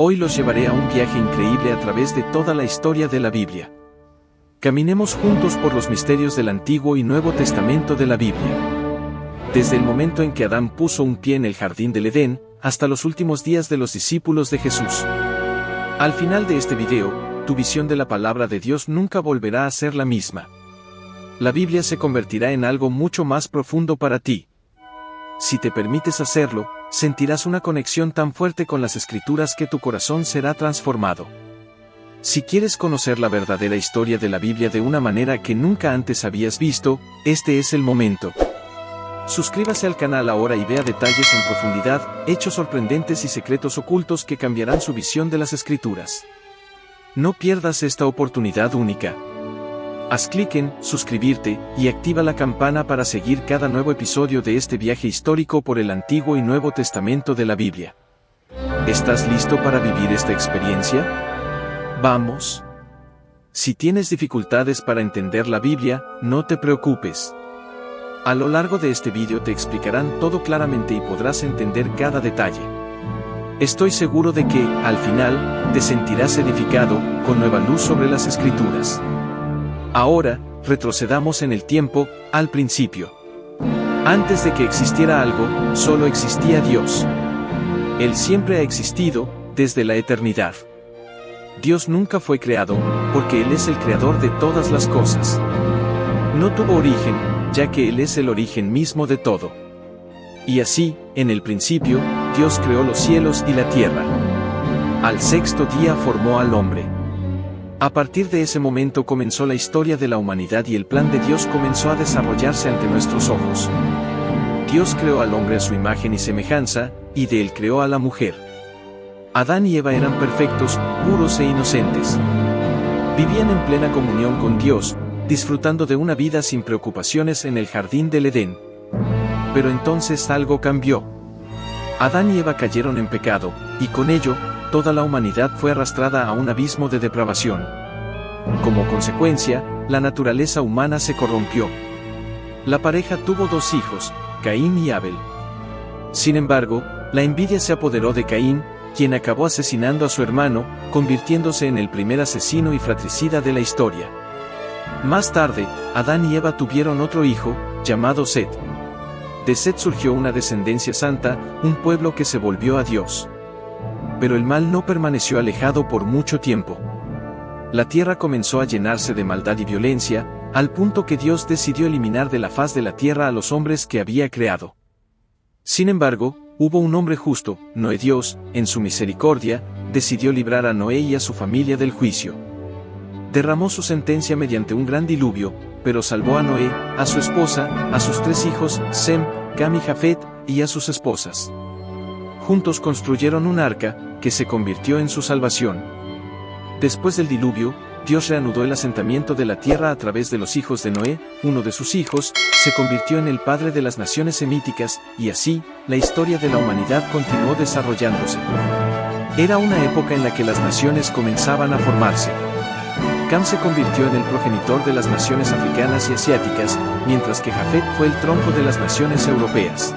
Hoy los llevaré a un viaje increíble a través de toda la historia de la Biblia. Caminemos juntos por los misterios del Antiguo y Nuevo Testamento de la Biblia. Desde el momento en que Adán puso un pie en el jardín del Edén, hasta los últimos días de los discípulos de Jesús. Al final de este video, tu visión de la palabra de Dios nunca volverá a ser la misma. La Biblia se convertirá en algo mucho más profundo para ti. Si te permites hacerlo, sentirás una conexión tan fuerte con las Escrituras que tu corazón será transformado. Si quieres conocer la verdadera historia de la Biblia de una manera que nunca antes habías visto, este es el momento. Suscríbase al canal ahora y vea detalles en profundidad, hechos sorprendentes y secretos ocultos que cambiarán su visión de las Escrituras. No pierdas esta oportunidad única. Haz clic en suscribirte y activa la campana para seguir cada nuevo episodio de este viaje histórico por el Antiguo y Nuevo Testamento de la Biblia. ¿Estás listo para vivir esta experiencia? ¡Vamos! Si tienes dificultades para entender la Biblia, no te preocupes. A lo largo de este vídeo te explicarán todo claramente y podrás entender cada detalle. Estoy seguro de que, al final, te sentirás edificado, con nueva luz sobre las Escrituras. Ahora, retrocedamos en el tiempo, al principio. Antes de que existiera algo, solo existía Dios. Él siempre ha existido, desde la eternidad. Dios nunca fue creado, porque Él es el creador de todas las cosas. No tuvo origen, ya que Él es el origen mismo de todo. Y así, en el principio, Dios creó los cielos y la tierra. Al sexto día formó al hombre. A partir de ese momento comenzó la historia de la humanidad y el plan de Dios comenzó a desarrollarse ante nuestros ojos. Dios creó al hombre a su imagen y semejanza, y de él creó a la mujer. Adán y Eva eran perfectos, puros e inocentes. Vivían en plena comunión con Dios, disfrutando de una vida sin preocupaciones en el jardín del Edén. Pero entonces algo cambió. Adán y Eva cayeron en pecado, y con ello, toda la humanidad fue arrastrada a un abismo de depravación. Como consecuencia, la naturaleza humana se corrompió. La pareja tuvo dos hijos, Caín y Abel. Sin embargo, la envidia se apoderó de Caín, quien acabó asesinando a su hermano, convirtiéndose en el primer asesino y fratricida de la historia. Más tarde, Adán y Eva tuvieron otro hijo, llamado Set. De Set surgió una descendencia santa, un pueblo que se volvió a Dios. Pero el mal no permaneció alejado por mucho tiempo. La tierra comenzó a llenarse de maldad y violencia, al punto que Dios decidió eliminar de la faz de la tierra a los hombres que había creado. Sin embargo, hubo un hombre justo, Noé. Dios, en su misericordia, decidió librar a Noé y a su familia del juicio. Derramó su sentencia mediante un gran diluvio, pero salvó a Noé, a su esposa, a sus tres hijos, Sem, Cam y Jafet, y a sus esposas. Juntos construyeron un arca, que se convirtió en su salvación. Después del diluvio, Dios reanudó el asentamiento de la tierra a través de los hijos de Noé. Uno de sus hijos se convirtió en el padre de las naciones semíticas, y así, la historia de la humanidad continuó desarrollándose. Era una época en la que las naciones comenzaban a formarse. Cam se convirtió en el progenitor de las naciones africanas y asiáticas, mientras que Jafet fue el tronco de las naciones europeas.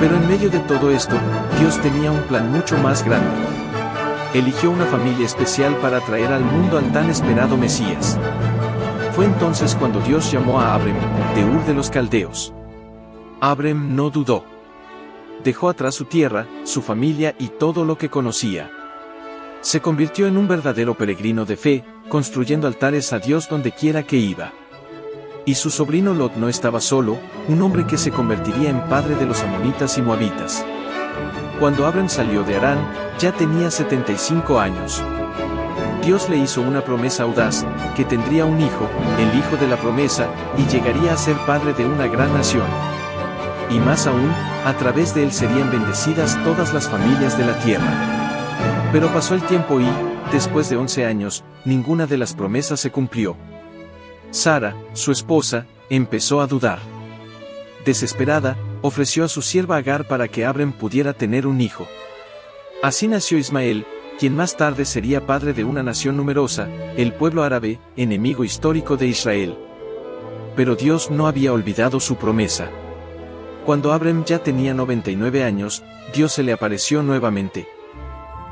Pero en medio de todo esto, Dios tenía un plan mucho más grande. Eligió una familia especial para traer al mundo al tan esperado Mesías. Fue entonces cuando Dios llamó a Abrem, de Ur de los Caldeos. Abrem no dudó. Dejó atrás su tierra, su familia y todo lo que conocía. Se convirtió en un verdadero peregrino de fe, construyendo altares a Dios donde quiera que iba. Y su sobrino Lot no estaba solo, un hombre que se convertiría en padre de los amonitas y moabitas. Cuando Abrem salió de Harán, ya tenía 75 años. Dios le hizo una promesa audaz, que tendría un hijo, el hijo de la promesa, y llegaría a ser padre de una gran nación. Y más aún, a través de él serían bendecidas todas las familias de la tierra. Pero pasó el tiempo y, después de 11 años, ninguna de las promesas se cumplió. Sara, su esposa, empezó a dudar. Desesperada, ofreció a su sierva Agar para que Abrem pudiera tener un hijo. Así nació Ismael, quien más tarde sería padre de una nación numerosa, el pueblo árabe, enemigo histórico de Israel. Pero Dios no había olvidado su promesa. Cuando Abrem ya tenía 99 años, Dios se le apareció nuevamente.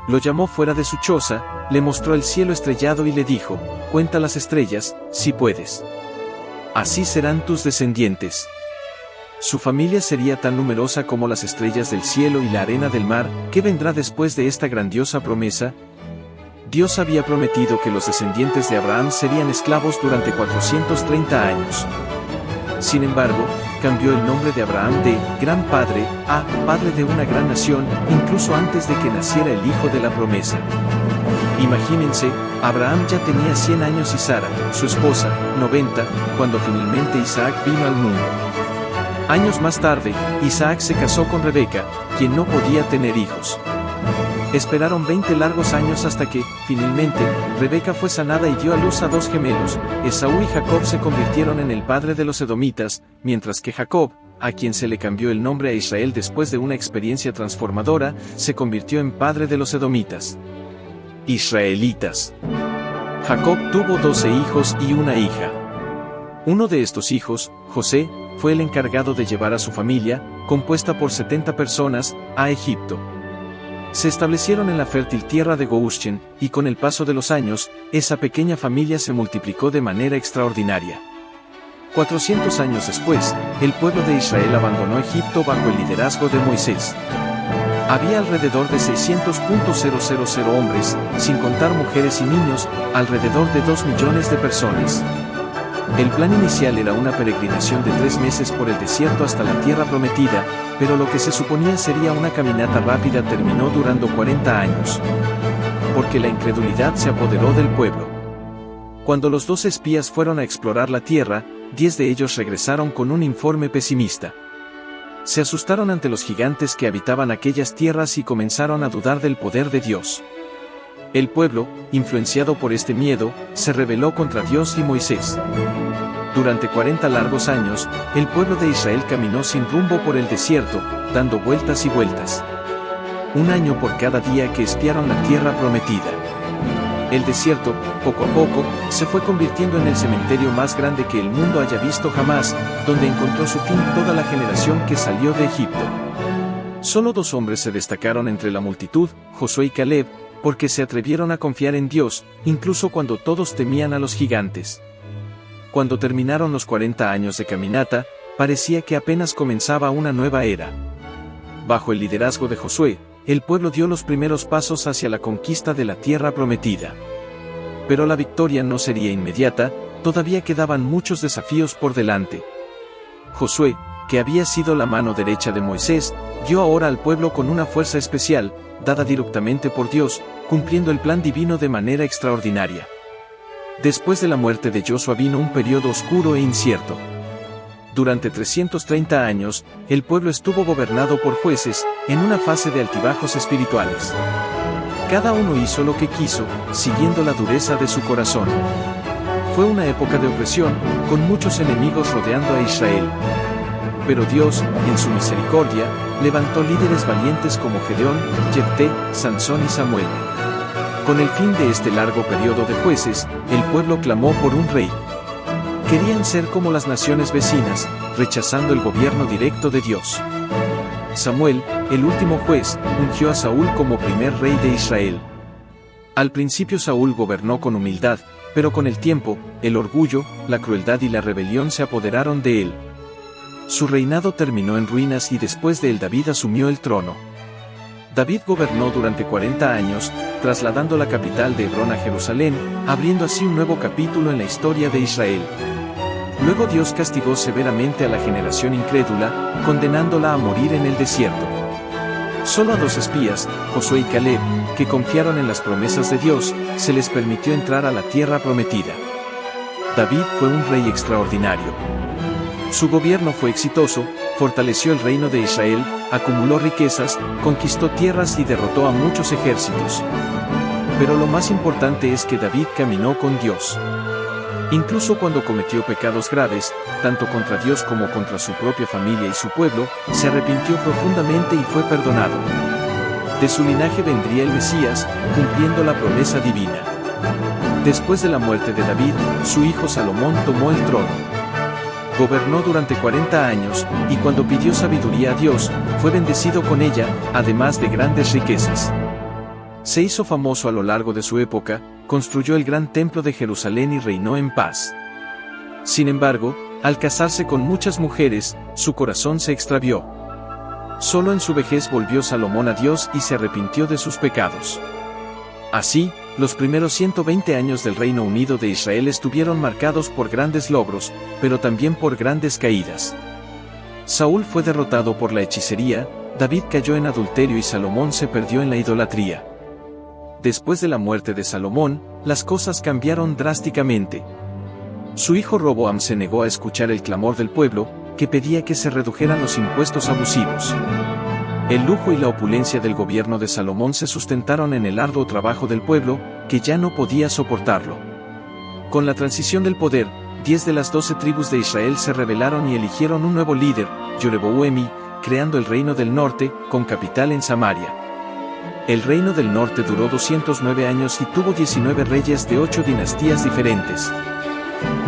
Lo llamó fuera de su choza, le mostró el cielo estrellado y le dijo: cuenta las estrellas, si puedes. Así serán tus descendientes. Su familia sería tan numerosa como las estrellas del cielo y la arena del mar. ¿Qué vendrá después de esta grandiosa promesa? Dios había prometido que los descendientes de Abraham serían esclavos durante 430 años. Sin embargo, cambió el nombre de Abraham de Gran Padre a Padre de una gran nación, incluso antes de que naciera el hijo de la promesa. Imagínense, Abraham ya tenía 100 años y Sara, su esposa, 90, cuando finalmente Isaac vino al mundo. Años más tarde, Isaac se casó con Rebeca, quien no podía tener hijos. Esperaron 20 largos años hasta que, finalmente, Rebeca fue sanada y dio a luz a 2 gemelos. Esaú y Jacob se convirtieron en el padre de los edomitas, mientras que Jacob, a quien se le cambió el nombre a Israel después de una experiencia transformadora, se convirtió en padre de los edomitas. Israelitas. Jacob tuvo 12 hijos y una hija. Uno de estos hijos, José, fue el encargado de llevar a su familia, compuesta por 70 personas, a Egipto. Se establecieron en la fértil tierra de Goshen, y con el paso de los años, esa pequeña familia se multiplicó de manera extraordinaria. 400 años después, el pueblo de Israel abandonó Egipto bajo el liderazgo de Moisés. Había alrededor de 600.000 hombres, sin contar mujeres y niños, alrededor de 2 millones de personas. El plan inicial era una peregrinación de 3 meses por el desierto hasta la tierra prometida, pero lo que se suponía sería una caminata rápida terminó durando 40 años. Porque la incredulidad se apoderó del pueblo. Cuando los 12 espías fueron a explorar la tierra, 10 de ellos regresaron con un informe pesimista. Se asustaron ante los gigantes que habitaban aquellas tierras y comenzaron a dudar del poder de Dios. El pueblo, influenciado por este miedo, se rebeló contra Dios y Moisés. Durante 40 largos años, el pueblo de Israel caminó sin rumbo por el desierto, dando vueltas y vueltas. 1 año por cada día que espiaron la tierra prometida. El desierto, poco a poco, se fue convirtiendo en el cementerio más grande que el mundo haya visto jamás, donde encontró su fin toda la generación que salió de Egipto. Solo 2 hombres se destacaron entre la multitud, Josué y Caleb, porque se atrevieron a confiar en Dios, incluso cuando todos temían a los gigantes. Cuando terminaron los 40 años de caminata, parecía que apenas comenzaba una nueva era. Bajo el liderazgo de Josué, el pueblo dio los primeros pasos hacia la conquista de la tierra prometida. Pero la victoria no sería inmediata, todavía quedaban muchos desafíos por delante. Josué, que había sido la mano derecha de Moisés, guió ahora al pueblo con una fuerza especial, dada directamente por Dios, cumpliendo el plan divino de manera extraordinaria. Después de la muerte de Josué vino un periodo oscuro e incierto. Durante 330 años, el pueblo estuvo gobernado por jueces, en una fase de altibajos espirituales. Cada uno hizo lo que quiso, siguiendo la dureza de su corazón. Fue una época de opresión, con muchos enemigos rodeando a Israel. Pero Dios, en su misericordia, levantó líderes valientes como Gedeón, Jefté, Sansón y Samuel. Con el fin de este largo periodo de jueces, el pueblo clamó por un rey. Querían ser como las naciones vecinas, rechazando el gobierno directo de Dios. Samuel, el último juez, ungió a Saúl como primer rey de Israel. Al principio Saúl gobernó con humildad, pero con el tiempo, el orgullo, la crueldad y la rebelión se apoderaron de él. Su reinado terminó en ruinas y después de él David asumió el trono. David gobernó durante 40 años, trasladando la capital de Hebrón a Jerusalén, abriendo así un nuevo capítulo en la historia de Israel. Luego Dios castigó severamente a la generación incrédula, condenándola a morir en el desierto. Solo a 2 espías, Josué y Caleb, que confiaron en las promesas de Dios, se les permitió entrar a la tierra prometida. David fue un rey extraordinario. Su gobierno fue exitoso, fortaleció el reino de Israel, acumuló riquezas, conquistó tierras y derrotó a muchos ejércitos. Pero lo más importante es que David caminó con Dios. Incluso cuando cometió pecados graves, tanto contra Dios como contra su propia familia y su pueblo, se arrepintió profundamente y fue perdonado. De su linaje vendría el Mesías, cumpliendo la promesa divina. Después de la muerte de David, su hijo Salomón tomó el trono. Gobernó durante 40 años, y cuando pidió sabiduría a Dios, fue bendecido con ella, además de grandes riquezas. Se hizo famoso a lo largo de su época, construyó el gran templo de Jerusalén y reinó en paz. Sin embargo, al casarse con muchas mujeres, su corazón se extravió. Solo en su vejez volvió Salomón a Dios y se arrepintió de sus pecados. Así, los primeros 120 años del Reino Unido de Israel estuvieron marcados por grandes logros, pero también por grandes caídas. Saúl fue derrotado por la hechicería, David cayó en adulterio y Salomón se perdió en la idolatría. Después de la muerte de Salomón, las cosas cambiaron drásticamente. Su hijo Roboam se negó a escuchar el clamor del pueblo, que pedía que se redujeran los impuestos abusivos. El lujo y la opulencia del gobierno de Salomón se sustentaron en el arduo trabajo del pueblo, que ya no podía soportarlo. Con la transición del poder, 10 de las 12 tribus de Israel se rebelaron y eligieron un nuevo líder, Jeroboam, creando el Reino del Norte, con capital en Samaria. El Reino del Norte duró 209 años y tuvo 19 reyes de 8 dinastías diferentes.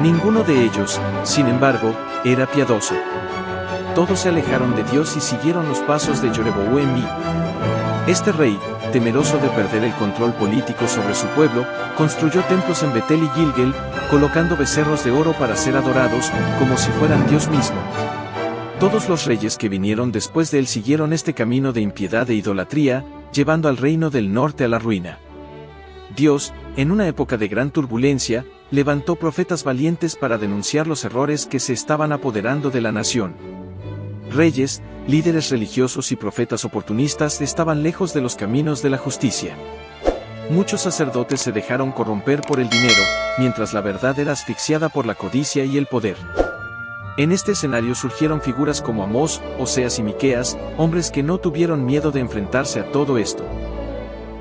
Ninguno de ellos, sin embargo, era piadoso. Todos se alejaron de Dios y siguieron los pasos de Jeroboam. Este rey, temeroso de perder el control político sobre su pueblo, construyó templos en Betel y Gilgal, colocando becerros de oro para ser adorados, como si fueran Dios mismo. Todos los reyes que vinieron después de él siguieron este camino de impiedad e idolatría, llevando al Reino del Norte a la ruina. Dios, en una época de gran turbulencia, levantó profetas valientes para denunciar los errores que se estaban apoderando de la nación. Reyes, líderes religiosos y profetas oportunistas estaban lejos de los caminos de la justicia. Muchos sacerdotes se dejaron corromper por el dinero, mientras la verdad era asfixiada por la codicia y el poder. En este escenario surgieron figuras como Amós, Oseas y Miqueas, hombres que no tuvieron miedo de enfrentarse a todo esto.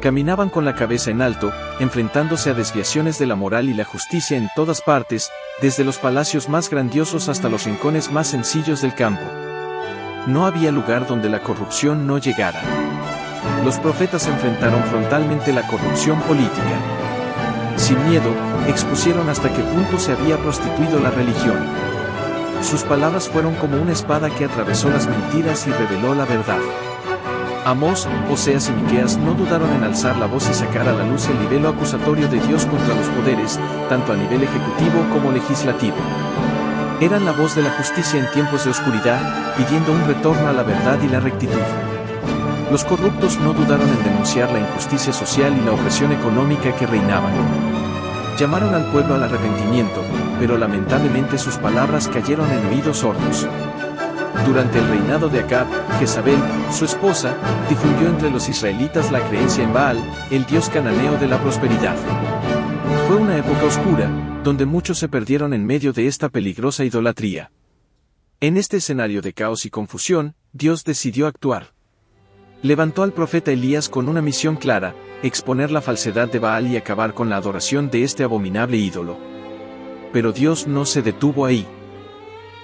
Caminaban con la cabeza en alto, enfrentándose a desviaciones de la moral y la justicia en todas partes, desde los palacios más grandiosos hasta los rincones más sencillos del campo. No había lugar donde la corrupción no llegara. Los profetas enfrentaron frontalmente la corrupción política. Sin miedo, expusieron hasta qué punto se había prostituido la religión. Sus palabras fueron como una espada que atravesó las mentiras y reveló la verdad. Amós, Oseas y Miqueas no dudaron en alzar la voz y sacar a la luz el nivel acusatorio de Dios contra los poderes, tanto a nivel ejecutivo como legislativo. Eran la voz de la justicia en tiempos de oscuridad, pidiendo un retorno a la verdad y la rectitud. Los corruptos no dudaron en denunciar la injusticia social y la opresión económica que reinaban. Llamaron al pueblo al arrepentimiento, pero lamentablemente sus palabras cayeron en oídos sordos. Durante el reinado de Acab, Jezabel, su esposa, difundió entre los israelitas la creencia en Baal, el dios cananeo de la prosperidad. Fue una época oscura, donde muchos se perdieron en medio de esta peligrosa idolatría. En este escenario de caos y confusión, Dios decidió actuar. Levantó al profeta Elías con una misión clara: exponer la falsedad de Baal y acabar con la adoración de este abominable ídolo. Pero Dios no se detuvo ahí.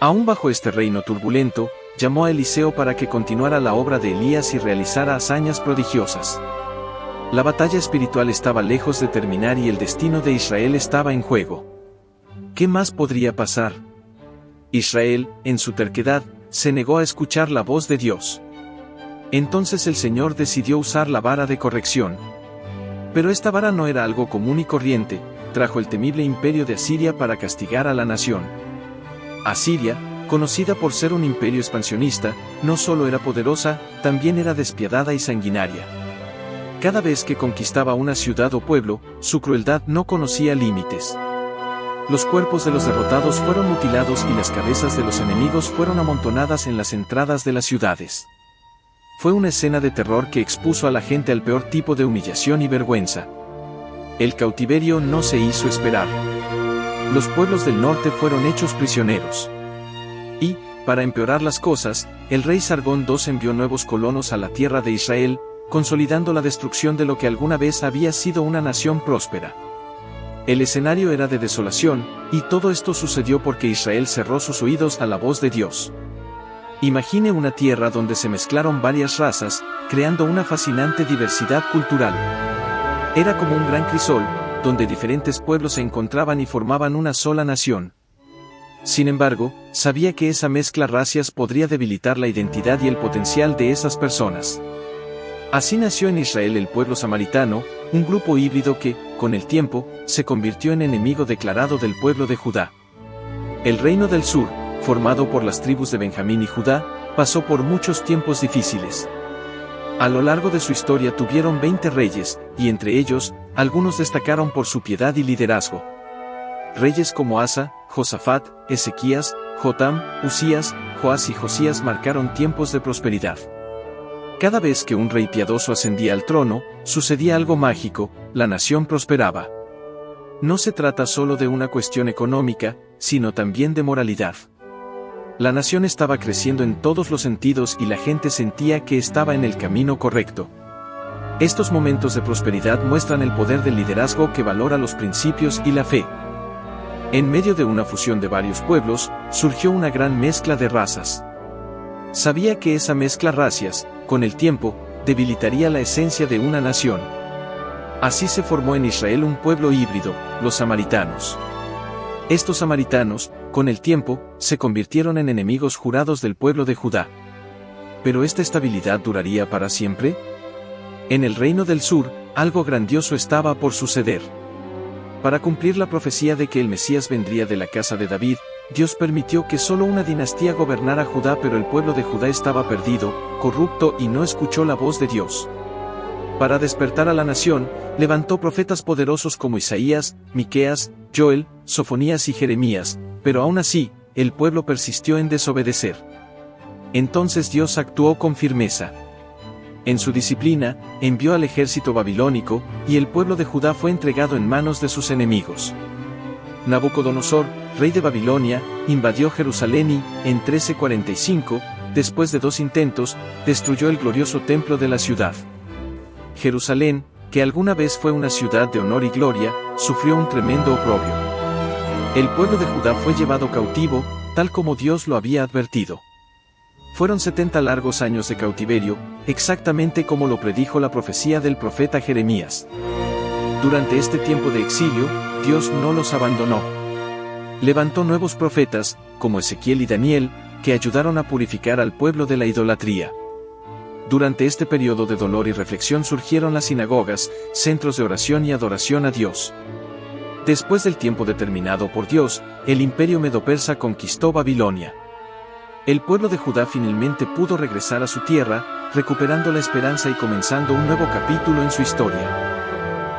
Aún bajo este reino turbulento, llamó a Eliseo para que continuara la obra de Elías y realizara hazañas prodigiosas. La batalla espiritual estaba lejos de terminar y el destino de Israel estaba en juego. ¿Qué más podría pasar? Israel, en su terquedad, se negó a escuchar la voz de Dios. Entonces el Señor decidió usar la vara de corrección. Pero esta vara no era algo común y corriente, trajo el temible imperio de Asiria para castigar a la nación. Asiria, conocida por ser un imperio expansionista, no solo era poderosa, también era despiadada y sanguinaria. Cada vez que conquistaba una ciudad o pueblo, su crueldad no conocía límites. Los cuerpos de los derrotados fueron mutilados y las cabezas de los enemigos fueron amontonadas en las entradas de las ciudades. Fue una escena de terror que expuso a la gente al peor tipo de humillación y vergüenza. El cautiverio no se hizo esperar. Los pueblos del norte fueron hechos prisioneros. Y, para empeorar las cosas, el rey Sargón II envió nuevos colonos a la tierra de Israel, consolidando la destrucción de lo que alguna vez había sido una nación próspera. El escenario era de desolación, y todo esto sucedió porque Israel cerró sus oídos a la voz de Dios. Imagine una tierra donde se mezclaron varias razas, creando una fascinante diversidad cultural. Era como un gran crisol, donde diferentes pueblos se encontraban y formaban una sola nación. Sin embargo, sabía que esa mezcla racial podría debilitar la identidad y el potencial de esas personas. Así nació en Israel el pueblo samaritano, un grupo híbrido que, con el tiempo, se convirtió en enemigo declarado del pueblo de Judá. El reino del sur, formado por las tribus de Benjamín y Judá, pasó por muchos tiempos difíciles. A lo largo de su historia tuvieron 20 reyes, y entre ellos, algunos destacaron por su piedad y liderazgo. Reyes como Asa, Josafat, Ezequías, Jotam, Usías, Joás y Josías marcaron tiempos de prosperidad. Cada vez que un rey piadoso ascendía al trono, sucedía algo mágico, la nación prosperaba. No se trata solo de una cuestión económica, sino también de moralidad. La nación estaba creciendo en todos los sentidos y la gente sentía que estaba en el camino correcto. Estos momentos de prosperidad muestran el poder del liderazgo que valora los principios y la fe. En medio de una fusión de varios pueblos, surgió una gran mezcla de razas. Sabía que esa mezcla racias, con el tiempo, debilitaría la esencia de una nación. Así se formó en Israel un pueblo híbrido, los samaritanos. Estos samaritanos, con el tiempo, se convirtieron en enemigos jurados del pueblo de Judá. ¿Pero esta estabilidad duraría para siempre? En el reino del sur, algo grandioso estaba por suceder. Para cumplir la profecía de que el Mesías vendría de la casa de David, Dios permitió que solo una dinastía gobernara Judá, pero el pueblo de Judá estaba perdido, corrupto y no escuchó la voz de Dios. Para despertar a la nación, levantó profetas poderosos como Isaías, Miqueas, Joel, Sofonías y Jeremías, pero aún así, el pueblo persistió en desobedecer. Entonces Dios actuó con firmeza. En su disciplina, envió al ejército babilónico, y el pueblo de Judá fue entregado en manos de sus enemigos. Nabucodonosor, rey de Babilonia, invadió Jerusalén y, en 1345, después de 2 intentos, destruyó el glorioso templo de la ciudad. Jerusalén, que alguna vez fue una ciudad de honor y gloria, sufrió un tremendo oprobio. El pueblo de Judá fue llevado cautivo, tal como Dios lo había advertido. Fueron 70 largos años de cautiverio, exactamente como lo predijo la profecía del profeta Jeremías. Durante este tiempo de exilio, Dios no los abandonó. Levantó nuevos profetas, como Ezequiel y Daniel, que ayudaron a purificar al pueblo de la idolatría. Durante este periodo de dolor y reflexión surgieron las sinagogas, centros de oración y adoración a Dios. Después del tiempo determinado por Dios, el imperio medo-persa conquistó Babilonia. El pueblo de Judá finalmente pudo regresar a su tierra, recuperando la esperanza y comenzando un nuevo capítulo en su historia.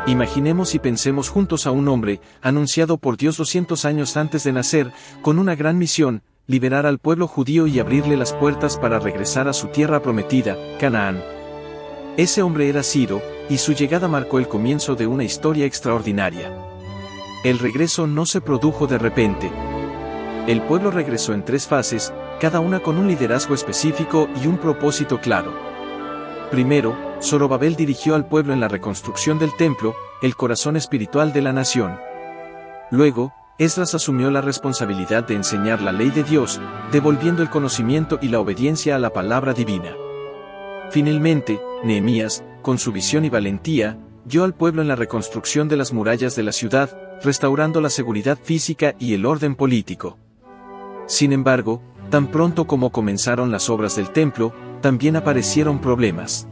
Imaginemos y pensemos juntos a un hombre, anunciado por Dios 200 años antes de nacer, con una gran misión: liberar al pueblo judío y abrirle las puertas para regresar a su tierra prometida, Canaán. Ese hombre era Ciro, y su llegada marcó el comienzo de una historia extraordinaria. El regreso no se produjo de repente. El pueblo regresó en 3 fases, cada una con un liderazgo específico y un propósito claro. Primero, Zorobabel dirigió al pueblo en la reconstrucción del templo, el corazón espiritual de la nación. Luego, Esdras asumió la responsabilidad de enseñar la ley de Dios, devolviendo el conocimiento y la obediencia a la palabra divina. Finalmente, Nehemías, con su visión y valentía, guió al pueblo en la reconstrucción de las murallas de la ciudad, restaurando la seguridad física y el orden político. Sin embargo, tan pronto como comenzaron las obras del templo, también aparecieron problemas.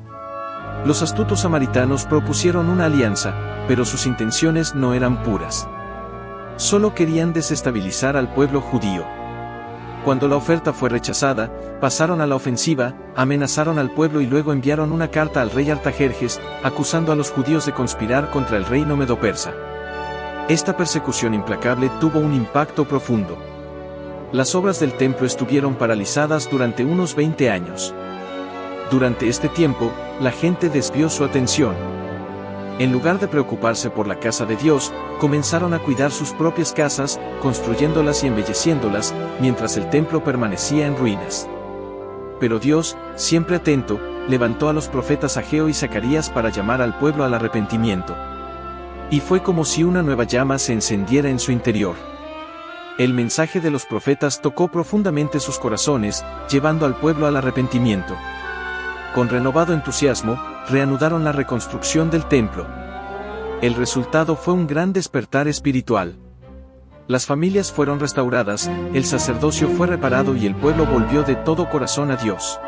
Los astutos samaritanos propusieron una alianza, pero sus intenciones no eran puras. Solo querían desestabilizar al pueblo judío. Cuando la oferta fue rechazada, pasaron a la ofensiva, amenazaron al pueblo y luego enviaron una carta al rey Artajerjes, acusando a los judíos de conspirar contra el reino medo-persa. Esta persecución implacable tuvo un impacto profundo. Las obras del templo estuvieron paralizadas durante unos 20 años. Durante este tiempo, la gente desvió su atención. En lugar de preocuparse por la casa de Dios, comenzaron a cuidar sus propias casas, construyéndolas y embelleciéndolas, mientras el templo permanecía en ruinas. Pero Dios, siempre atento, levantó a los profetas Ageo y Zacarías para llamar al pueblo al arrepentimiento. Y fue como si una nueva llama se encendiera en su interior. El mensaje de los profetas tocó profundamente sus corazones, llevando al pueblo al arrepentimiento. Con renovado entusiasmo, reanudaron la reconstrucción del templo. El resultado fue un gran despertar espiritual. Las familias fueron restauradas, el sacerdocio fue reparado y el pueblo volvió de todo corazón a Dios.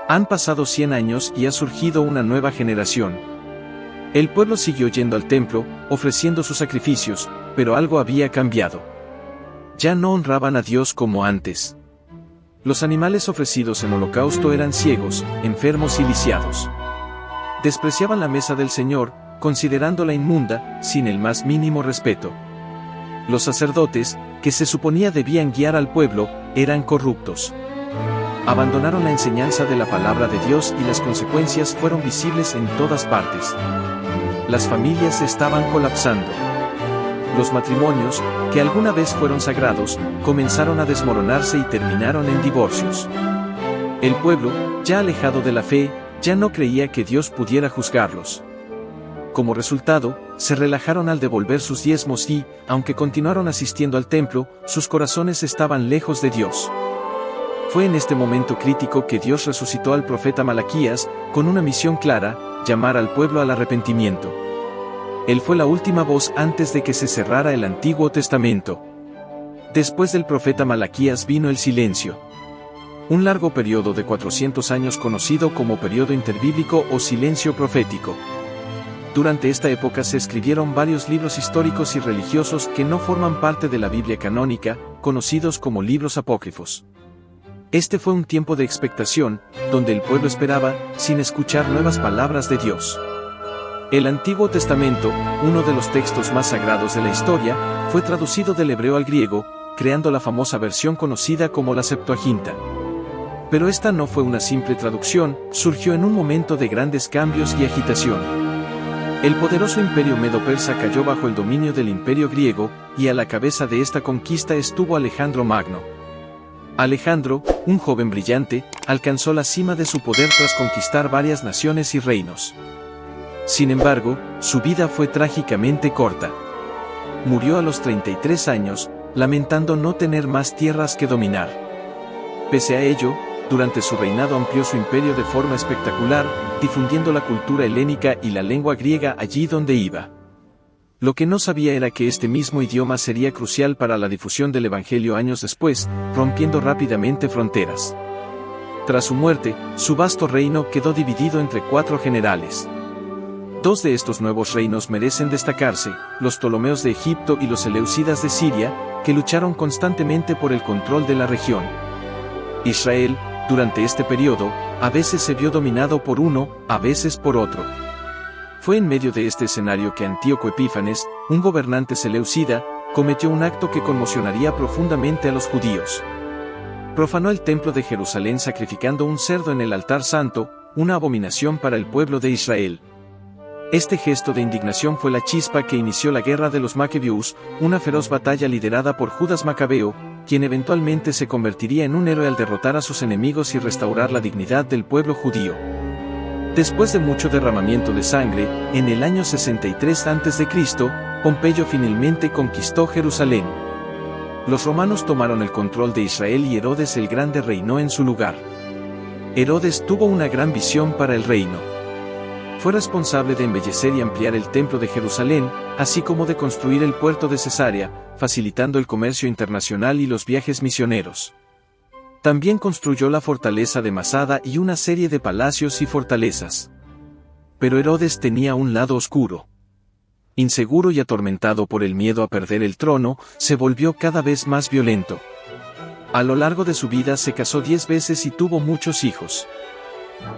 Han pasado 100 años y ha surgido una nueva generación. El pueblo siguió yendo al templo, ofreciendo sus sacrificios, pero algo había cambiado. Ya no honraban a Dios como antes. Los animales ofrecidos en holocausto eran ciegos, enfermos y lisiados. Despreciaban la mesa del Señor, considerándola inmunda, sin el más mínimo respeto. Los sacerdotes, que se suponía debían guiar al pueblo, eran corruptos. Abandonaron la enseñanza de la palabra de Dios y las consecuencias fueron visibles en todas partes. Las familias estaban colapsando. Los matrimonios, que alguna vez fueron sagrados, comenzaron a desmoronarse y terminaron en divorcios. El pueblo, ya alejado de la fe, ya no creía que Dios pudiera juzgarlos. Como resultado, se relajaron al devolver sus diezmos y, aunque continuaron asistiendo al templo, sus corazones estaban lejos de Dios. Fue en este momento crítico que Dios resucitó al profeta Malaquías, con una misión clara: llamar al pueblo al arrepentimiento. Él fue la última voz antes de que se cerrara el Antiguo Testamento. Después del profeta Malaquías vino el silencio. Un largo periodo de 400 años conocido como periodo interbíblico o silencio profético. Durante esta época se escribieron varios libros históricos y religiosos que no forman parte de la Biblia canónica, conocidos como libros apócrifos. Este fue un tiempo de expectación, donde el pueblo esperaba, sin escuchar nuevas palabras de Dios. El Antiguo Testamento, uno de los textos más sagrados de la historia, fue traducido del hebreo al griego, creando la famosa versión conocida como la Septuaginta. Pero esta no fue una simple traducción, surgió en un momento de grandes cambios y agitación. El poderoso imperio medo-persa cayó bajo el dominio del imperio griego, y a la cabeza de esta conquista estuvo Alejandro Magno. Alejandro, un joven brillante, alcanzó la cima de su poder tras conquistar varias naciones y reinos. Sin embargo, su vida fue trágicamente corta. Murió a los 33 años, lamentando no tener más tierras que dominar. Pese a ello, durante su reinado amplió su imperio de forma espectacular, difundiendo la cultura helénica y la lengua griega allí donde iba. Lo que no sabía era que este mismo idioma sería crucial para la difusión del Evangelio años después, rompiendo rápidamente fronteras. Tras su muerte, su vasto reino quedó dividido entre 4 generales. 2 de estos nuevos reinos merecen destacarse: los Ptolomeos de Egipto y los Seleucidas de Siria, que lucharon constantemente por el control de la región. Israel, durante este periodo, a veces se vio dominado por uno, a veces por otro. Fue en medio de este escenario que Antíoco Epífanes, un gobernante seleucida, cometió un acto que conmocionaría profundamente a los judíos. Profanó el templo de Jerusalén sacrificando un cerdo en el altar santo, una abominación para el pueblo de Israel. Este gesto de indignación fue la chispa que inició la guerra de los Macabeos, una feroz batalla liderada por Judas Macabeo, quien eventualmente se convertiría en un héroe al derrotar a sus enemigos y restaurar la dignidad del pueblo judío. Después de mucho derramamiento de sangre, en el año 63 a.C., Pompeyo finalmente conquistó Jerusalén. Los romanos tomaron el control de Israel y Herodes el Grande reinó en su lugar. Herodes tuvo una gran visión para el reino. Fue responsable de embellecer y ampliar el templo de Jerusalén, así como de construir el puerto de Cesarea, facilitando el comercio internacional y los viajes misioneros. También construyó la fortaleza de Masada y una serie de palacios y fortalezas. Pero Herodes tenía un lado oscuro. Inseguro y atormentado por el miedo a perder el trono, se volvió cada vez más violento. A lo largo de su vida se casó 10 veces y tuvo muchos hijos.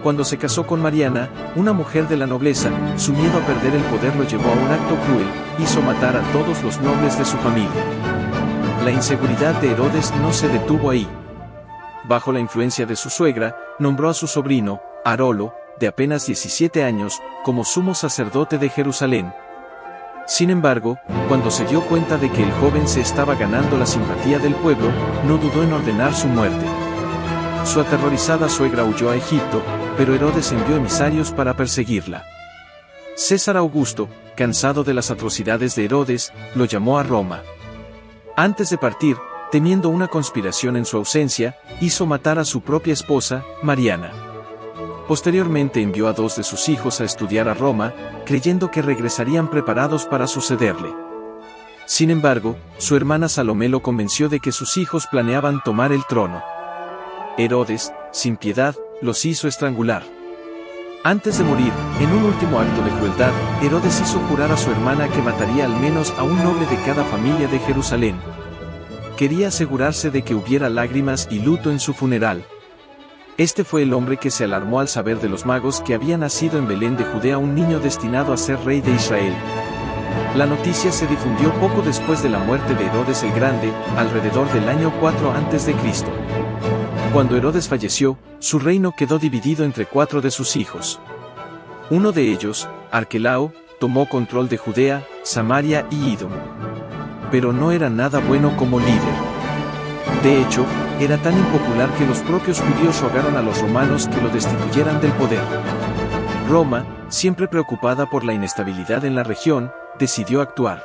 Cuando se casó con Mariana, una mujer de la nobleza, su miedo a perder el poder lo llevó a un acto cruel: hizo matar a todos los nobles de su familia. La inseguridad de Herodes no se detuvo ahí. Bajo la influencia de su suegra, nombró a su sobrino, Arolo, de apenas 17 años, como sumo sacerdote de Jerusalén. Sin embargo, cuando se dio cuenta de que el joven se estaba ganando la simpatía del pueblo, no dudó en ordenar su muerte. Su aterrorizada suegra huyó a Egipto, pero Herodes envió emisarios para perseguirla. César Augusto, cansado de las atrocidades de Herodes, lo llamó a Roma. Antes de partir, temiendo una conspiración en su ausencia, hizo matar a su propia esposa, Mariana. Posteriormente envió a 2 de sus hijos a estudiar a Roma, creyendo que regresarían preparados para sucederle. Sin embargo, su hermana Salomé lo convenció de que sus hijos planeaban tomar el trono. Herodes, sin piedad, los hizo estrangular. Antes de morir, en un último acto de crueldad, Herodes hizo jurar a su hermana que mataría al menos a un noble de cada familia de Jerusalén. Quería asegurarse de que hubiera lágrimas y luto en su funeral. Este fue el hombre que se alarmó al saber de los magos que había nacido en Belén de Judea un niño destinado a ser rey de Israel. La noticia se difundió poco después de la muerte de Herodes el Grande, alrededor del año 4 a.C. Cuando Herodes falleció, su reino quedó dividido entre 4 de sus hijos. Uno de ellos, Arquelao, tomó control de Judea, Samaria y Idom. Pero no era nada bueno como líder. De hecho, era tan impopular que los propios judíos rogaron a los romanos que lo destituyeran del poder. Roma, siempre preocupada por la inestabilidad en la región, decidió actuar.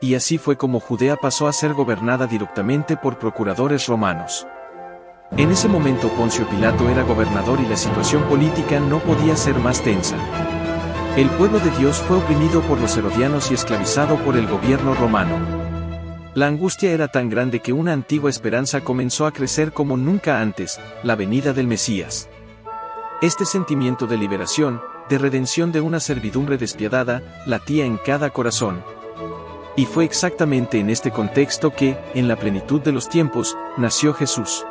Y así fue como Judea pasó a ser gobernada directamente por procuradores romanos. En ese momento Poncio Pilato era gobernador y la situación política no podía ser más tensa. El pueblo de Dios fue oprimido por los herodianos y esclavizado por el gobierno romano. La angustia era tan grande que una antigua esperanza comenzó a crecer como nunca antes, la venida del Mesías. Este sentimiento de liberación, de redención de una servidumbre despiadada, latía en cada corazón. Y fue exactamente en este contexto que, en la plenitud de los tiempos, nació Jesús.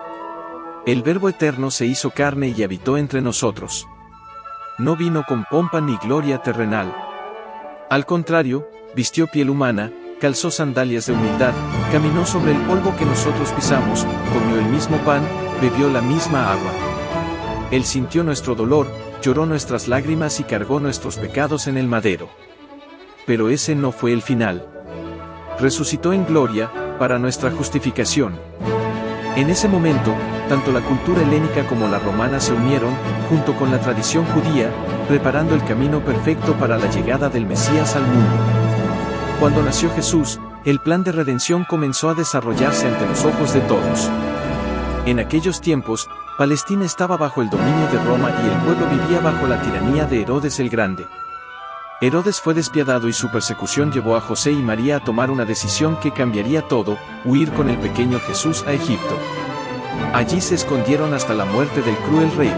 El Verbo Eterno se hizo carne y habitó entre nosotros. No vino con pompa ni gloria terrenal. Al contrario, vistió piel humana, calzó sandalias de humildad, caminó sobre el polvo que nosotros pisamos, comió el mismo pan, bebió la misma agua. Él sintió nuestro dolor, lloró nuestras lágrimas y cargó nuestros pecados en el madero. Pero ese no fue el final. Resucitó en gloria, para nuestra justificación. En ese momento, tanto la cultura helénica como la romana se unieron, junto con la tradición judía, preparando el camino perfecto para la llegada del Mesías al mundo. Cuando nació Jesús, el plan de redención comenzó a desarrollarse ante los ojos de todos. En aquellos tiempos, Palestina estaba bajo el dominio de Roma y el pueblo vivía bajo la tiranía de Herodes el Grande. Herodes fue despiadado y su persecución llevó a José y María a tomar una decisión que cambiaría todo, huir con el pequeño Jesús a Egipto. Allí se escondieron hasta la muerte del cruel rey.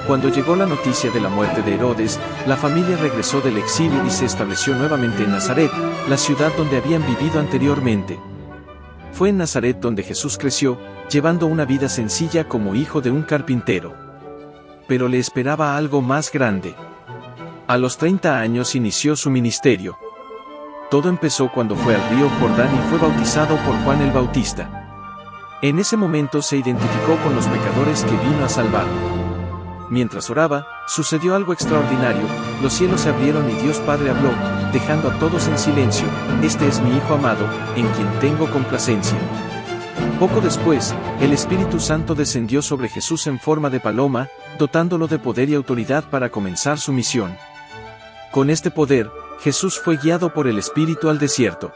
Cuando llegó la noticia de la muerte de Herodes, la familia regresó del exilio y se estableció nuevamente en Nazaret, la ciudad donde habían vivido anteriormente. Fue en Nazaret donde Jesús creció, llevando una vida sencilla como hijo de un carpintero. Pero le esperaba algo más grande. A los 30 años inició su ministerio. Todo empezó cuando fue al río Jordán y fue bautizado por Juan el Bautista. En ese momento se identificó con los pecadores que vino a salvar. Mientras oraba, sucedió algo extraordinario, los cielos se abrieron y Dios Padre habló, dejando a todos en silencio: "Este es mi Hijo amado, en quien tengo complacencia". Poco después, el Espíritu Santo descendió sobre Jesús en forma de paloma, dotándolo de poder y autoridad para comenzar su misión. Con este poder, Jesús fue guiado por el Espíritu al desierto.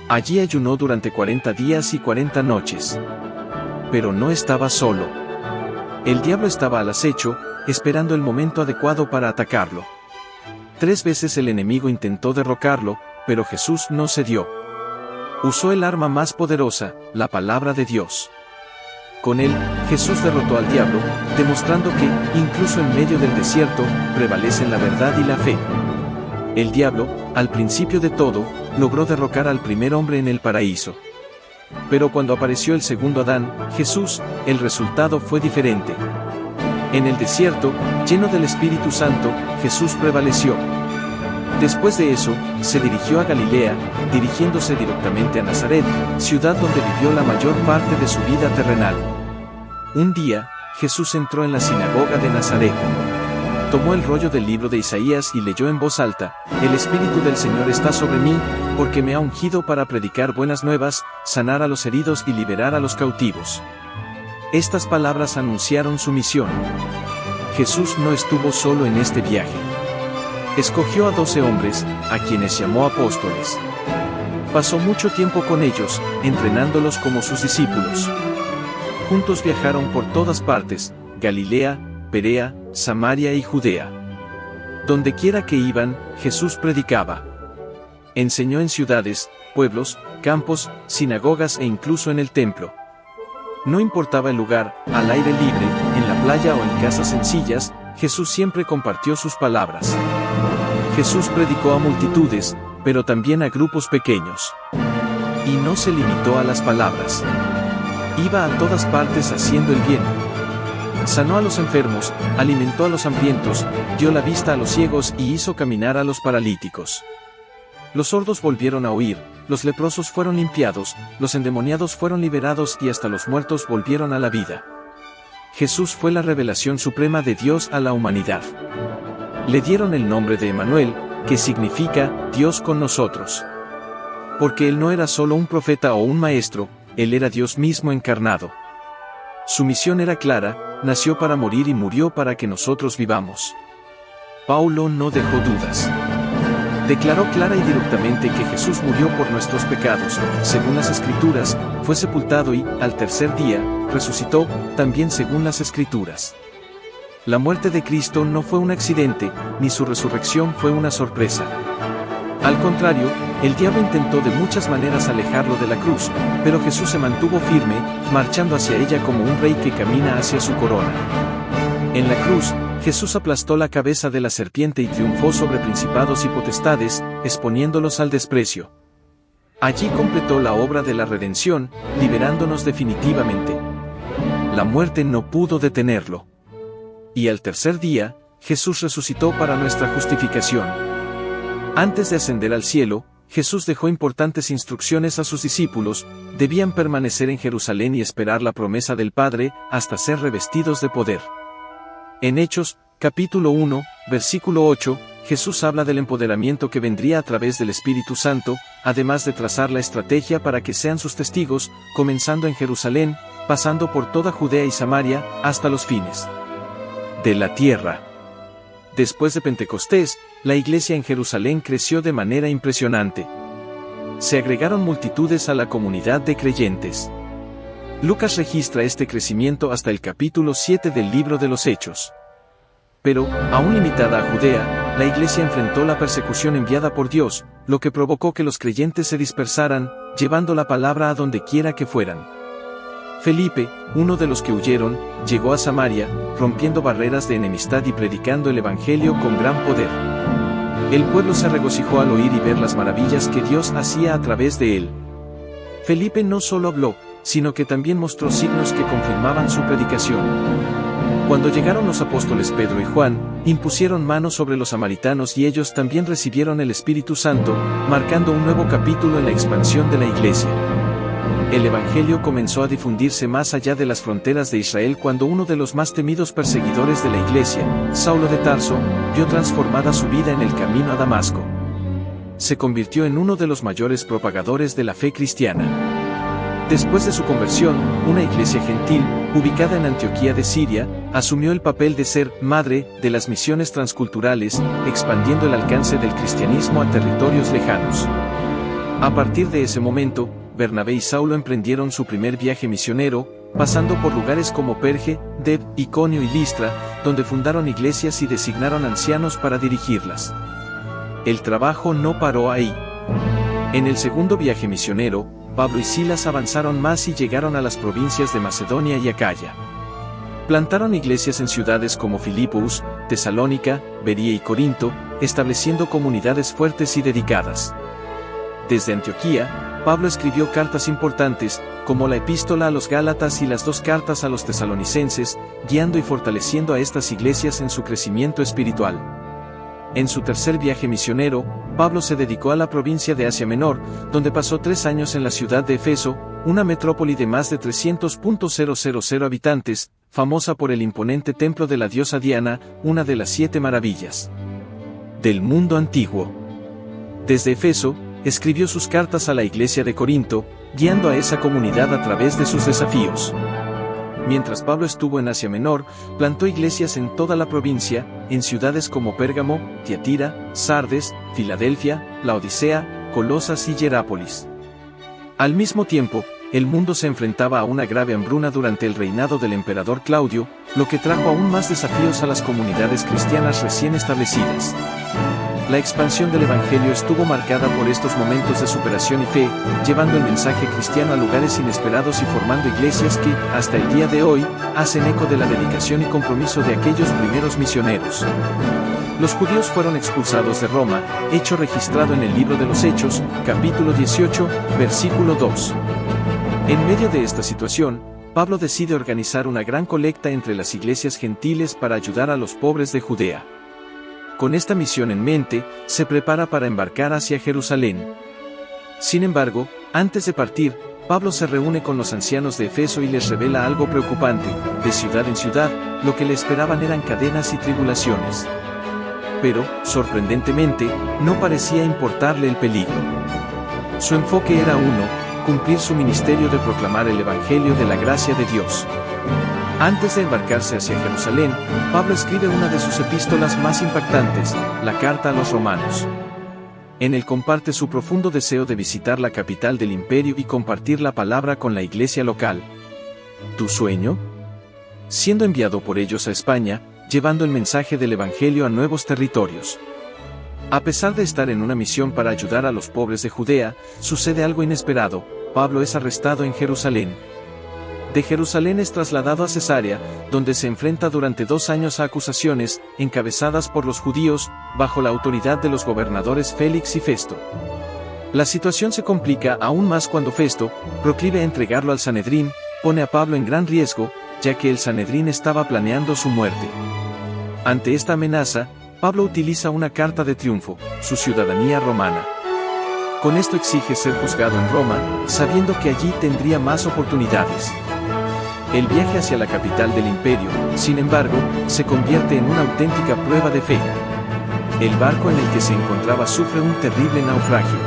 Allí ayunó durante 40 días y 40 noches. Pero no estaba solo. El diablo estaba al acecho, esperando el momento adecuado para atacarlo. 3 veces el enemigo intentó derrocarlo, pero Jesús no cedió. Usó el arma más poderosa, la palabra de Dios. Con él, Jesús derrotó al diablo, demostrando que, incluso en medio del desierto, prevalecen la verdad y la fe. El diablo, al principio de todo, logró derrocar al primer hombre en el paraíso. Pero cuando apareció el segundo Adán, Jesús, el resultado fue diferente. En el desierto, lleno del Espíritu Santo, Jesús prevaleció. Después de eso, se dirigió a Galilea, dirigiéndose directamente a Nazaret, ciudad donde vivió la mayor parte de su vida terrenal. Un día, Jesús entró en la sinagoga de Nazaret. Tomó el rollo del libro de Isaías y leyó en voz alta: "El Espíritu del Señor está sobre mí, porque me ha ungido para predicar buenas nuevas, sanar a los heridos y liberar a los cautivos". Estas palabras anunciaron su misión. Jesús no estuvo solo en este viaje. Escogió a 12 hombres, a quienes llamó apóstoles. Pasó mucho tiempo con ellos, entrenándolos como sus discípulos. Juntos viajaron por todas partes: Galilea, Perea, Samaria y Judea. Dondequiera que iban, Jesús predicaba. Enseñó en ciudades, pueblos, campos, sinagogas e incluso en el templo. No importaba el lugar, al aire libre, en la playa o en casas sencillas, Jesús siempre compartió sus palabras. Jesús predicó a multitudes, pero también a grupos pequeños. Y no se limitó a las palabras. Iba a todas partes haciendo el bien. Sanó a los enfermos, alimentó a los hambrientos, dio la vista a los ciegos y hizo caminar a los paralíticos. Los sordos volvieron a oír, los leprosos fueron limpiados, los endemoniados fueron liberados y hasta los muertos volvieron a la vida. Jesús fue la revelación suprema de Dios a la humanidad. Le dieron el nombre de Emmanuel, que significa Dios con nosotros. Porque Él no era solo un profeta o un maestro, Él era Dios mismo encarnado. Su misión era clara, nació para morir y murió para que nosotros vivamos. Paulo no dejó dudas. Declaró clara y directamente que Jesús murió por nuestros pecados, según las Escrituras, fue sepultado y, al tercer día, resucitó, también según las Escrituras. La muerte de Cristo no fue un accidente, ni su resurrección fue una sorpresa. Al contrario, el diablo intentó de muchas maneras alejarlo de la cruz, pero Jesús se mantuvo firme, marchando hacia ella como un rey que camina hacia su corona. En la cruz, Jesús aplastó la cabeza de la serpiente y triunfó sobre principados y potestades, exponiéndolos al desprecio. Allí completó la obra de la redención, liberándonos definitivamente. La muerte no pudo detenerlo. Y al tercer día, Jesús resucitó para nuestra justificación. Antes de ascender al cielo, Jesús dejó importantes instrucciones a sus discípulos: debían permanecer en Jerusalén y esperar la promesa del Padre, hasta ser revestidos de poder. En Hechos, capítulo 1, versículo 8, Jesús habla del empoderamiento que vendría a través del Espíritu Santo, además de trazar la estrategia para que sean sus testigos, comenzando en Jerusalén, pasando por toda Judea y Samaria, hasta los fines de la tierra. Después de Pentecostés, la iglesia en Jerusalén creció de manera impresionante. Se agregaron multitudes a la comunidad de creyentes. Lucas registra este crecimiento hasta el capítulo 7 del libro de los Hechos. Pero, aún limitada a Judea, la iglesia enfrentó la persecución enviada por Dios, lo que provocó que los creyentes se dispersaran, llevando la palabra a donde quiera que fueran. Felipe, uno de los que huyeron, llegó a Samaria, rompiendo barreras de enemistad y predicando el evangelio con gran poder. El pueblo se regocijó al oír y ver las maravillas que Dios hacía a través de él. Felipe no solo habló, sino que también mostró signos que confirmaban su predicación. Cuando llegaron los apóstoles Pedro y Juan, impusieron manos sobre los samaritanos y ellos también recibieron el Espíritu Santo, marcando un nuevo capítulo en la expansión de la iglesia. El evangelio comenzó a difundirse más allá de las fronteras de Israel cuando uno de los más temidos perseguidores de la iglesia, Saulo de Tarso, vio transformada su vida en el camino a Damasco. Se convirtió en uno de los mayores propagadores de la fe cristiana. Después de su conversión, una iglesia gentil, ubicada en Antioquía de Siria, asumió el papel de ser madre de las misiones transculturales, expandiendo el alcance del cristianismo a territorios lejanos. A partir de ese momento, Bernabé y Saulo emprendieron su primer viaje misionero, pasando por lugares como Perge, Deb, Iconio y Listra, donde fundaron iglesias y designaron ancianos para dirigirlas. El trabajo no paró ahí. En el segundo viaje misionero, Pablo y Silas avanzaron más y llegaron a las provincias de Macedonia y Acaya. Plantaron iglesias en ciudades como Filipos, Tesalónica, Berea y Corinto, estableciendo comunidades fuertes y dedicadas. Desde Antioquía, Pablo escribió cartas importantes, como la epístola a los Gálatas y las 2 cartas a los tesalonicenses, guiando y fortaleciendo a estas iglesias en su crecimiento espiritual. En su tercer viaje misionero, Pablo se dedicó a la provincia de Asia Menor, donde pasó 3 años en la ciudad de Efeso, una metrópoli de más de 300.000 habitantes, famosa por el imponente templo de la diosa Diana, una de las 7 maravillas del mundo antiguo. Desde Efeso, escribió sus cartas a la iglesia de Corinto, guiando a esa comunidad a través de sus desafíos. Mientras Pablo estuvo en Asia Menor, plantó iglesias en toda la provincia, en ciudades como Pérgamo, Tiatira, Sardes, Filadelfia, Laodicea, Colosas y Hierápolis. Al mismo tiempo, el mundo se enfrentaba a una grave hambruna durante el reinado del emperador Claudio, lo que trajo aún más desafíos a las comunidades cristianas recién establecidas. La expansión del Evangelio estuvo marcada por estos momentos de superación y fe, llevando el mensaje cristiano a lugares inesperados y formando iglesias que, hasta el día de hoy, hacen eco de la dedicación y compromiso de aquellos primeros misioneros. Los judíos fueron expulsados de Roma, hecho registrado en el libro de los Hechos, capítulo 18, versículo 2. En medio de esta situación, Pablo decide organizar una gran colecta entre las iglesias gentiles para ayudar a los pobres de Judea. Con esta misión en mente, se prepara para embarcar hacia Jerusalén. Sin embargo, antes de partir, Pablo se reúne con los ancianos de Efeso y les revela algo preocupante: de ciudad en ciudad, lo que le esperaban eran cadenas y tribulaciones. Pero, sorprendentemente, no parecía importarle el peligro. Su enfoque era cumplir su ministerio de proclamar el Evangelio de la gracia de Dios. Antes de embarcarse hacia Jerusalén, Pablo escribe una de sus epístolas más impactantes, la Carta a los Romanos. En él comparte su profundo deseo de visitar la capital del imperio y compartir la palabra con la iglesia local. ¿Tu sueño? Siendo enviado por ellos a España, llevando el mensaje del Evangelio a nuevos territorios. A pesar de estar en una misión para ayudar a los pobres de Judea, sucede algo inesperado: Pablo es arrestado en Jerusalén. De Jerusalén es trasladado a Cesarea, donde se enfrenta durante 2 años a acusaciones, encabezadas por los judíos, bajo la autoridad de los gobernadores Félix y Festo. La situación se complica aún más cuando Festo, proclive a entregarlo al Sanedrín, pone a Pablo en gran riesgo, ya que el Sanedrín estaba planeando su muerte. Ante esta amenaza, Pablo utiliza una carta de triunfo, su ciudadanía romana. Con esto exige ser juzgado en Roma, sabiendo que allí tendría más oportunidades. El viaje hacia la capital del imperio, sin embargo, se convierte en una auténtica prueba de fe. El barco en el que se encontraba sufre un terrible naufragio.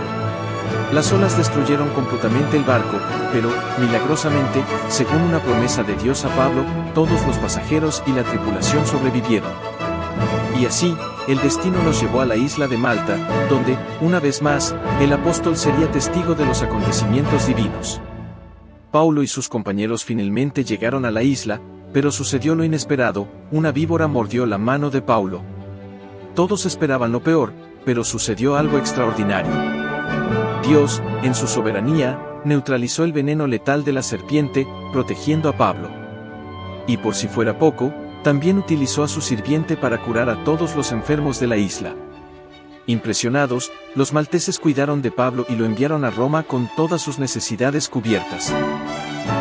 Las olas destruyeron completamente el barco, pero, milagrosamente, según una promesa de Dios a Pablo, todos los pasajeros y la tripulación sobrevivieron. Y así, el destino los llevó a la isla de Malta, donde, una vez más, el apóstol sería testigo de los acontecimientos divinos. Paulo y sus compañeros finalmente llegaron a la isla, pero sucedió lo inesperado: una víbora mordió la mano de Paulo. Todos esperaban lo peor, pero sucedió algo extraordinario. Dios, en su soberanía, neutralizó el veneno letal de la serpiente, protegiendo a Pablo. Y por si fuera poco, también utilizó a su sirviente para curar a todos los enfermos de la isla. Impresionados, los malteses cuidaron de Pablo y lo enviaron a Roma con todas sus necesidades cubiertas.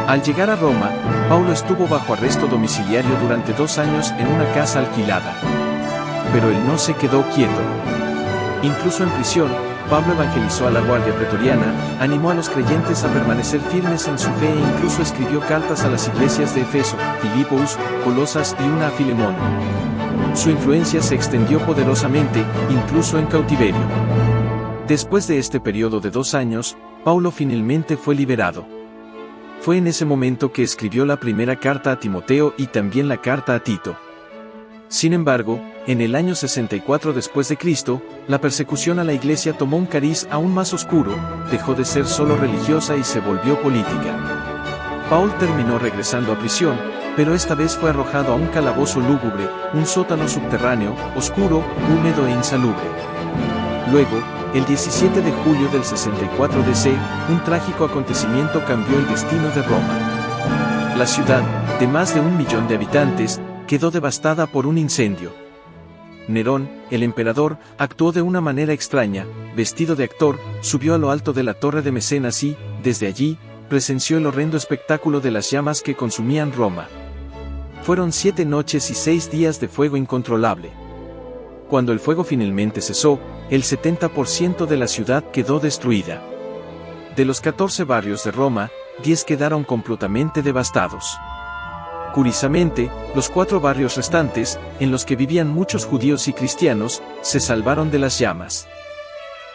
Al llegar a Roma, Paulo estuvo bajo arresto domiciliario durante 2 años en una casa alquilada. Pero él no se quedó quieto. Incluso en prisión, Pablo evangelizó a la guardia pretoriana, animó a los creyentes a permanecer firmes en su fe e incluso escribió cartas a las iglesias de Efeso, Filipos, Colosas y una a Filemón. Su influencia se extendió poderosamente, incluso en cautiverio. Después de este periodo de 2 años, Paulo finalmente fue liberado. Fue en ese momento que escribió la primera carta a Timoteo y también la carta a Tito. Sin embargo, en el año 64 después de Cristo, la persecución a la iglesia tomó un cariz aún más oscuro, dejó de ser solo religiosa y se volvió política. Paul terminó regresando a prisión, pero esta vez fue arrojado a un calabozo lúgubre, un sótano subterráneo, oscuro, húmedo e insalubre. Luego, el 17 de julio del 64 DC, un trágico acontecimiento cambió el destino de Roma. La ciudad, de más de 1 millón de habitantes, quedó devastada por un incendio. Nerón, el emperador, actuó de una manera extraña. Vestido de actor, subió a lo alto de la torre de Mecenas y, desde allí, presenció el horrendo espectáculo de las llamas que consumían Roma. Fueron 7 noches y 6 días de fuego incontrolable. Cuando el fuego finalmente cesó, el 70% de la ciudad quedó destruida. De los 14 barrios de Roma, 10 quedaron completamente devastados. Curiosamente, los 4 barrios restantes, en los que vivían muchos judíos y cristianos, se salvaron de las llamas.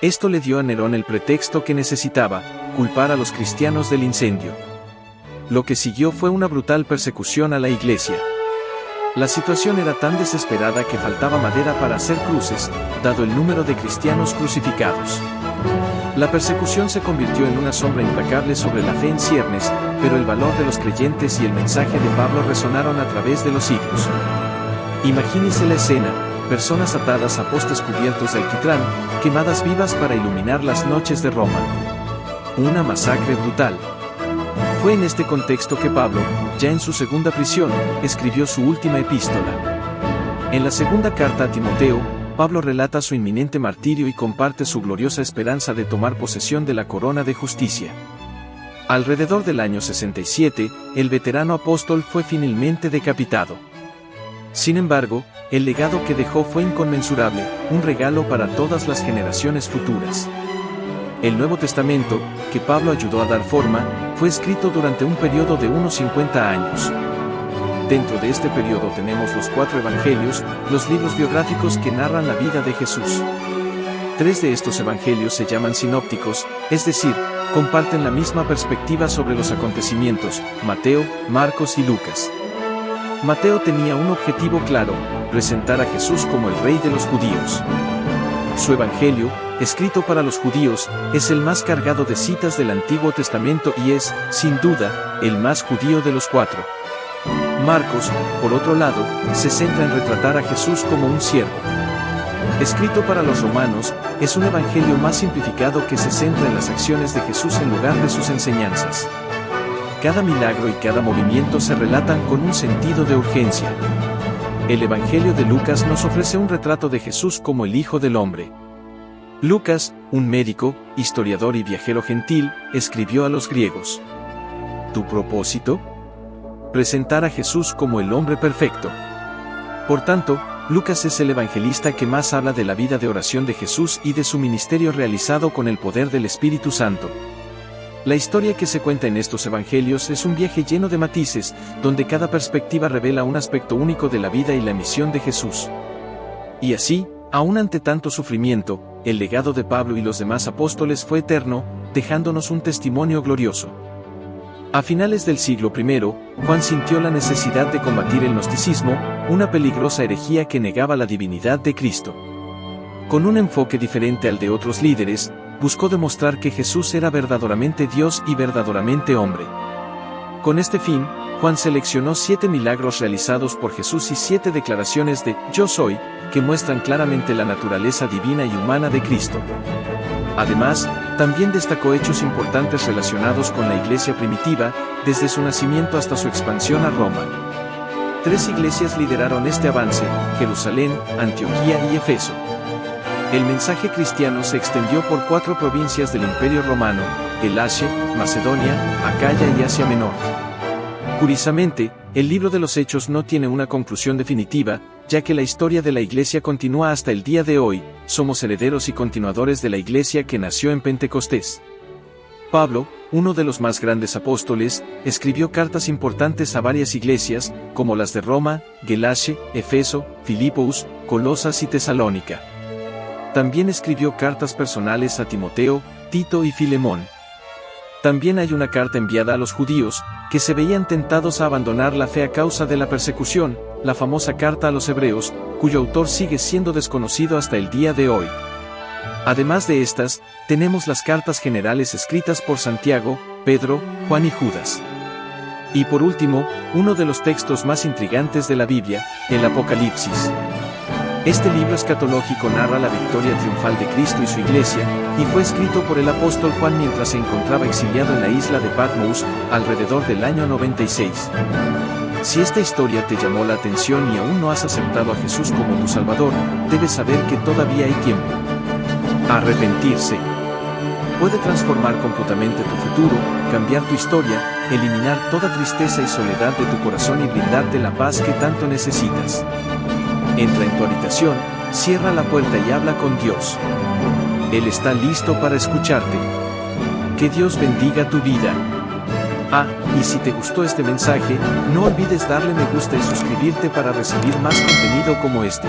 Esto le dio a Nerón el pretexto que necesitaba: culpar a los cristianos del incendio. Lo que siguió fue una brutal persecución a la iglesia. La situación era tan desesperada que faltaba madera para hacer cruces, dado el número de cristianos crucificados. La persecución se convirtió en una sombra implacable sobre la fe en ciernes, pero el valor de los creyentes y el mensaje de Pablo resonaron a través de los siglos. Imagínese la escena: personas atadas a postes cubiertos de alquitrán, quemadas vivas para iluminar las noches de Roma. Una masacre brutal. Fue en este contexto que Pablo, ya en su segunda prisión, escribió su última epístola. En la segunda carta a Timoteo, Pablo relata su inminente martirio y comparte su gloriosa esperanza de tomar posesión de la corona de justicia. Alrededor del año 67, el veterano apóstol fue finalmente decapitado. Sin embargo, el legado que dejó fue inconmensurable, un regalo para todas las generaciones futuras. El Nuevo Testamento, que Pablo ayudó a dar forma, fue escrito durante un periodo de unos 50 años. Dentro de este periodo tenemos los 4 evangelios, los libros biográficos que narran la vida de Jesús. 3 de estos evangelios se llaman sinópticos, es decir, comparten la misma perspectiva sobre los acontecimientos: Mateo, Marcos y Lucas. Mateo tenía un objetivo claro: presentar a Jesús como el rey de los judíos. Su evangelio, escrito para los judíos, es el más cargado de citas del Antiguo Testamento y es, sin duda, el más judío de los 4. Marcos, por otro lado, se centra en retratar a Jesús como un siervo. Escrito para los romanos, es un evangelio más simplificado que se centra en las acciones de Jesús en lugar de sus enseñanzas. Cada milagro y cada movimiento se relatan con un sentido de urgencia. El evangelio de Lucas nos ofrece un retrato de Jesús como el Hijo del Hombre. Lucas, un médico, historiador y viajero gentil, escribió a los griegos: ¿Tu propósito? Presentar a Jesús como el hombre perfecto. Por tanto, Lucas es el evangelista que más habla de la vida de oración de Jesús y de su ministerio realizado con el poder del Espíritu Santo. La historia que se cuenta en estos evangelios es un viaje lleno de matices, donde cada perspectiva revela un aspecto único de la vida y la misión de Jesús. Y así, aún ante tanto sufrimiento, el legado de Pablo y los demás apóstoles fue eterno, dejándonos un testimonio glorioso. A finales del siglo I, Juan sintió la necesidad de combatir el gnosticismo, una peligrosa herejía que negaba la divinidad de Cristo. Con un enfoque diferente al de otros líderes, buscó demostrar que Jesús era verdaderamente Dios y verdaderamente hombre. Con este fin, Juan seleccionó 7 milagros realizados por Jesús y 7 declaraciones de «Yo soy», que muestran claramente la naturaleza divina y humana de Cristo. Además, también destacó hechos importantes relacionados con la iglesia primitiva, desde su nacimiento hasta su expansión a Roma. 3 iglesias lideraron este avance: Jerusalén, Antioquía y Éfeso. El mensaje cristiano se extendió por 4 provincias del Imperio Romano: Galacia, Macedonia, Acaya y Asia Menor. Curiosamente, el libro de los Hechos no tiene una conclusión definitiva, ya que la historia de la Iglesia continúa hasta el día de hoy. Somos herederos y continuadores de la Iglesia que nació en Pentecostés. Pablo, uno de los más grandes apóstoles, escribió cartas importantes a varias iglesias, como las de Roma, Galacia, Éfeso, Filipos, Colosas y Tesalónica. También escribió cartas personales a Timoteo, Tito y Filemón. También hay una carta enviada a los judíos, que se veían tentados a abandonar la fe a causa de la persecución, la famosa carta a los hebreos, cuyo autor sigue siendo desconocido hasta el día de hoy. Además de estas, tenemos las cartas generales escritas por Santiago, Pedro, Juan y Judas. Y por último, uno de los textos más intrigantes de la Biblia, el Apocalipsis. Este libro escatológico narra la victoria triunfal de Cristo y su iglesia, y fue escrito por el apóstol Juan mientras se encontraba exiliado en la isla de Patmos, alrededor del año 96. Si esta historia te llamó la atención y aún no has aceptado a Jesús como tu Salvador, debes saber que todavía hay tiempo. Arrepentirse puede transformar completamente tu futuro, cambiar tu historia, eliminar toda tristeza y soledad de tu corazón y brindarte la paz que tanto necesitas. Entra en tu habitación, cierra la puerta y habla con Dios. Él está listo para escucharte. Que Dios bendiga tu vida. Y si te gustó este mensaje, no olvides darle me gusta y suscribirte para recibir más contenido como este.